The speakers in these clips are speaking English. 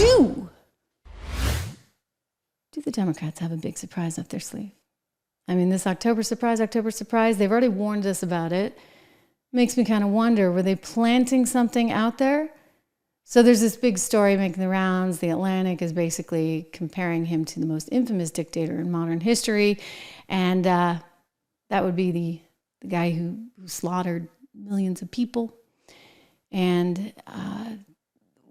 Do the Democrats have a big surprise up their sleeve? I mean, this October surprise, they've already warned us about it. Makes me kind of wonder, were they planting something out there? So there's this big story making the rounds. The Atlantic is basically comparing him to the most infamous dictator in modern history. And that would be the guy who slaughtered millions of people and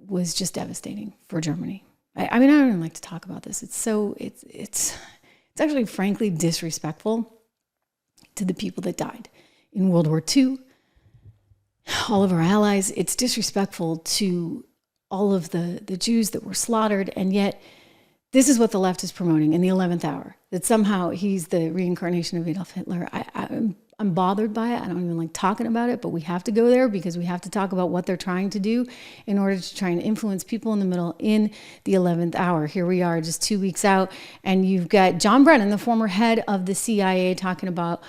was just devastating for Germany. I mean, I don't even like to talk about this. It's actually frankly disrespectful to the people that died in World War II, all of our allies. It's disrespectful to all of the Jews that were slaughtered. And yet this is what the left is promoting in the 11th hour, that somehow he's the reincarnation of Adolf Hitler. I'm bothered by it. I don't even like talking about it, but we have to go there because we have to talk about what they're trying to do in order to try and influence people in the middle in the 11th hour. Here we are just 2 weeks out, and you've got John Brennan, the former head of the CIA, talking about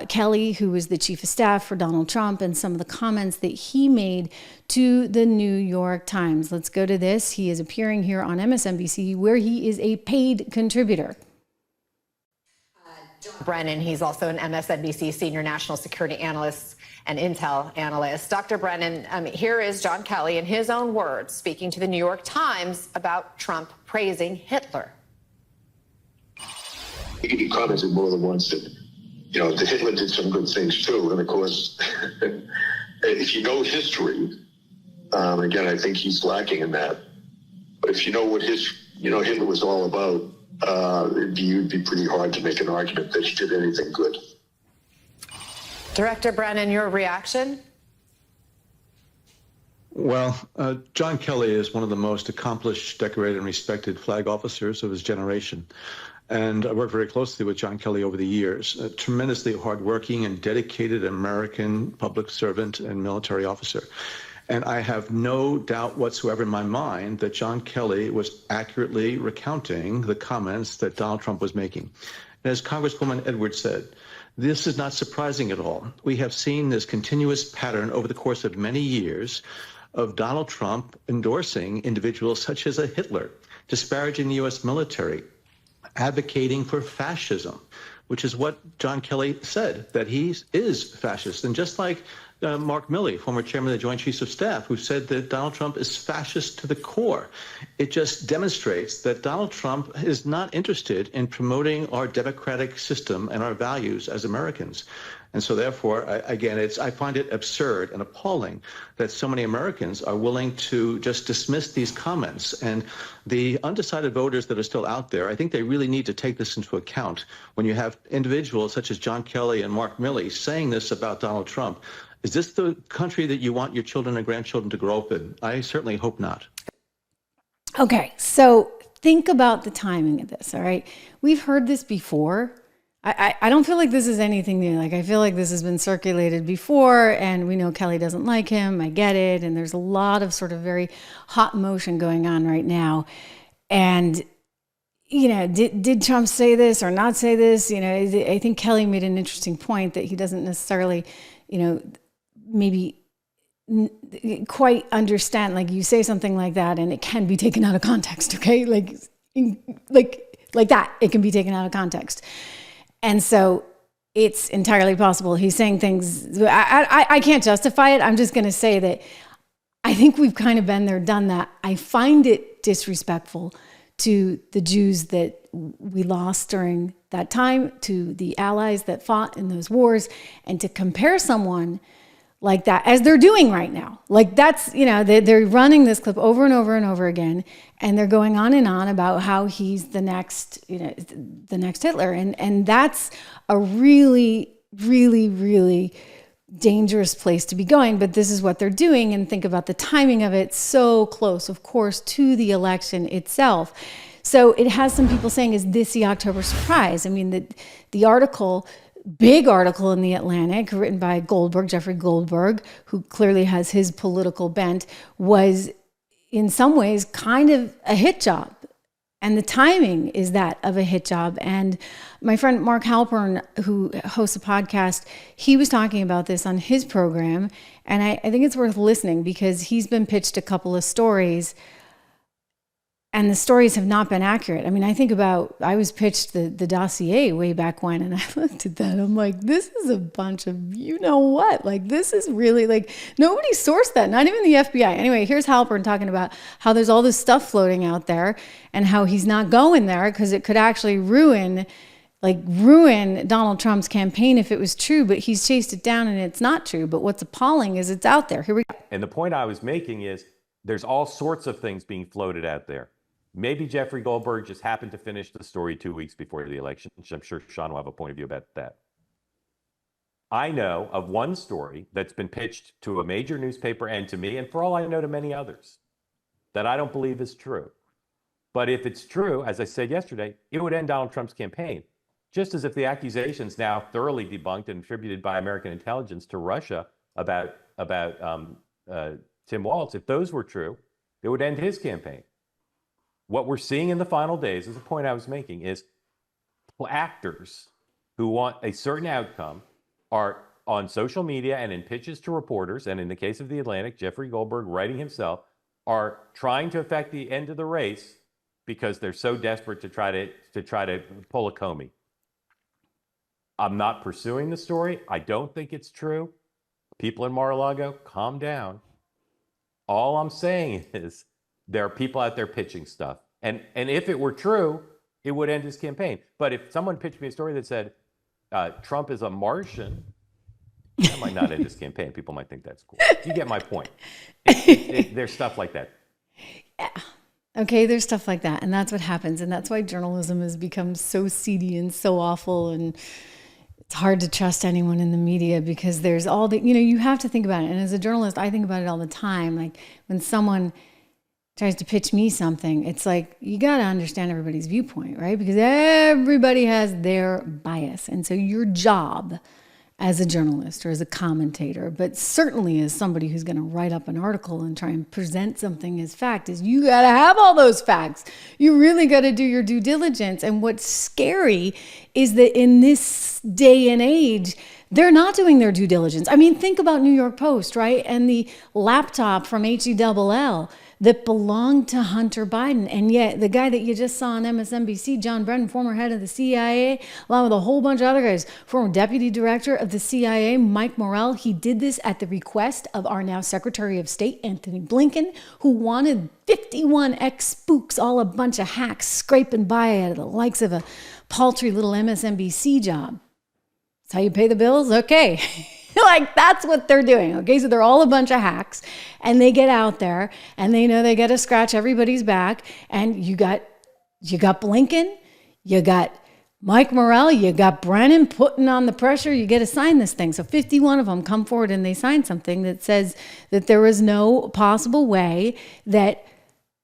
Kelly, who was the chief of staff for Donald Trump, and some of the comments that he made to the New York Times. Let's go to this. He is appearing here on MSNBC, where he is a paid contributor. John Brennan, he's also an MSNBC senior national security analyst and intel analyst. Dr. Brennan, here is John Kelly in his own words speaking to the New York Times about Trump praising Hitler. He commented more than once that, that Hitler did some good things too. And of course, if you know history, again, I think he's lacking in that. But if you know what Hitler was all about, it'd be pretty hard to make an argument that he did anything good. Director Brennan, your reaction? Well, John Kelly is one of the most accomplished, decorated, and respected flag officers of his generation. And I worked very closely with John Kelly over the years. A tremendously hardworking and dedicated American public servant and military officer. And I have no doubt whatsoever in my mind that John Kelly was accurately recounting the comments that Donald Trump was making. And as Congresswoman Edwards said, this is not surprising at all. We have seen this continuous pattern over the course of many years of Donald Trump endorsing individuals such as a Hitler, disparaging the U.S. military, advocating for fascism, which is what John Kelly said, that he is fascist. And just like Mark Milley, former chairman of the Joint Chiefs of Staff, who said that Donald Trump is fascist to the core. It just demonstrates that Donald Trump is not interested in promoting our democratic system and our values as Americans. And so therefore, I find it absurd and appalling that so many Americans are willing to just dismiss these comments. And the undecided voters that are still out there, I think they really need to take this into account. When you have individuals such as John Kelly and Mark Milley saying this about Donald Trump, is this the country that you want your children and grandchildren to grow up in? I certainly hope not. Okay, so think about the timing of this, all right? We've heard this before. I don't feel like this is anything new. Like, I feel like this has been circulated before, and we know Kelly doesn't like him. I get it. And there's a lot of sort of very hot motion going on right now. And, did Trump say this or not say this? I think Kelly made an interesting point that he doesn't necessarily, maybe quite understand. Like, you say something like that and it can be taken out of context, okay? Like that, it can be taken out of context. And so it's entirely possible he's saying things. I can't justify it. I'm just going to say that I think we've kind of been there, done that. I find it disrespectful to the Jews that we lost during that time, to the allies that fought in those wars, and to compare someone like that, as they're doing right now. Like, that's, they're running this clip over and over and over again, and they're going on and on about how he's the next Hitler. And that's a really, really, really dangerous place to be going. But this is what they're doing, and think about the timing of it, so close, of course, to the election itself. So it has some people saying, is this the October surprise? I mean, the article, big article in the Atlantic, written by Jeffrey Goldberg, who clearly has his political bent, was in some ways kind of a hit job. And the timing is that of a hit job. And my friend Mark Halpern, who hosts a podcast, he was talking about this on his program. And I think it's worth listening, because he's been pitched a couple of stories and the stories have not been accurate. I mean, I was pitched the dossier way back when, and I looked at that. I'm like, this is a bunch of you know what? Like, this is really like, nobody sourced that, not even the FBI. Anyway, here's Halpern talking about how there's all this stuff floating out there and how he's not going there because it could actually ruin Donald Trump's campaign if it was true, but he's chased it down and it's not true. But what's appalling is it's out there. Here we go. And the point I was making is there's all sorts of things being floated out there. Maybe Jeffrey Goldberg just happened to finish the story 2 weeks before the election, which I'm sure Sean will have a point of view about that. I know of one story that's been pitched to a major newspaper and to me, and for all I know to many others, that I don't believe is true. But if it's true, as I said yesterday, it would end Donald Trump's campaign. Just as if the accusations now thoroughly debunked and attributed by American intelligence to Russia about Tim Walz, if those were true, it would end his campaign. What we're seeing in the final days, is the point I was making, is actors who want a certain outcome are on social media and in pitches to reporters, and in the case of The Atlantic, Jeffrey Goldberg writing himself, are trying to affect the end of the race because they're so desperate to try to pull a Comey. I'm not pursuing the story. I don't think it's true. People in Mar-a-Lago, calm down. All I'm saying is there are people out there pitching stuff. And if it were true, it would end his campaign. But if someone pitched me a story that said Trump is a Martian, that might not end his campaign. People might think that's cool. You get my point. There's stuff like that. Yeah. Okay, there's stuff like that. And that's what happens. And that's why journalism has become so seedy and so awful. And it's hard to trust anyone in the media because there's all the, you have to think about it. And as a journalist, I think about it all the time. Like when someone tries to pitch me something, it's like, you got to understand everybody's viewpoint, right? Because everybody has their bias. And so your job as a journalist or as a commentator, but certainly as somebody who's going to write up an article and try and present something as fact, is you got to have all those facts. You really got to do your due diligence. And what's scary is that in this day and age, they're not doing their due diligence. I mean, think about New York Post, right? And the laptop from HELL that belonged to Hunter Biden. And yet the guy that you just saw on MSNBC, John Brennan, former head of the CIA, along with a whole bunch of other guys, former deputy director of the CIA, Mike Morell, he did this at the request of our now Secretary of State, Anthony Blinken, who wanted 51 ex-spooks, all a bunch of hacks, scraping by at the likes of a paltry little MSNBC job. That's how you pay the bills? Okay. Like, that's what they're doing. Okay, so they're all a bunch of hacks, and they get out there, and they know they got to scratch everybody's back. And you got Blinken, you got Mike Morell, you got Brennan putting on the pressure. You get to sign this thing. So 51 of them come forward, and they sign something that says that there was no possible way that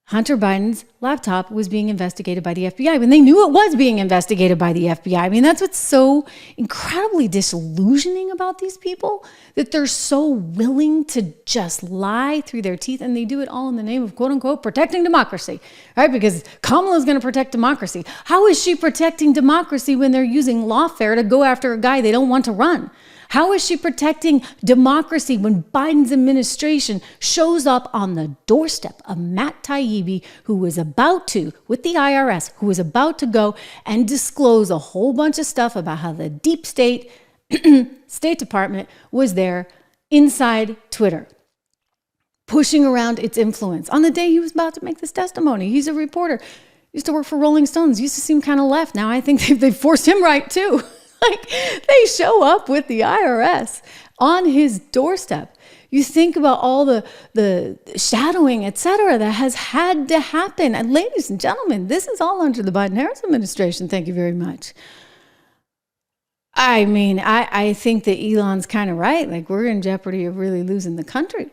Hunter Biden's laptop was being investigated by the FBI when they knew it was being investigated by the FBI. I mean, that's what's so incredibly disillusioning about these people, that they're so willing to just lie through their teeth, and they do it all in the name of, quote unquote, protecting democracy, right? Because Kamala's going to protect democracy. How is she protecting democracy when they're using lawfare to go after a guy they don't want to run? How is she protecting democracy when Biden's administration shows up on the doorstep of Matt Taibbi, who was about to, with the IRS, who was about to go and disclose a whole bunch of stuff about how the deep state, State Department was there inside Twitter, pushing around its influence on the day he was about to make this testimony. He's a reporter, used to work for Rolling Stones, used to seem kind of left. Now I think they've forced him right too. Like, they show up with the IRS on his doorstep. You think about all the shadowing, et cetera, that has had to happen. And ladies and gentlemen, this is all under the Biden-Harris administration. Thank you very much. I mean, I think that Elon's kind of right. Like, we're in jeopardy of really losing the country.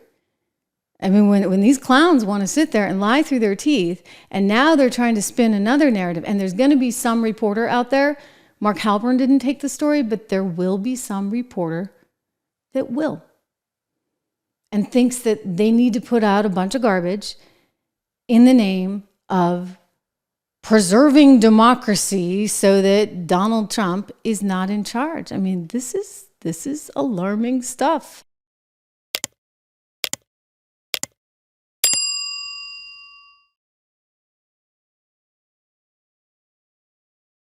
I mean, when these clowns want to sit there and lie through their teeth, and now they're trying to spin another narrative, and there's going to be some reporter out there. Mark Halpern didn't take the story, but there will be some reporter that will, and thinks that they need to put out a bunch of garbage in the name of preserving democracy so that Donald Trump is not in charge. I mean, this is alarming stuff.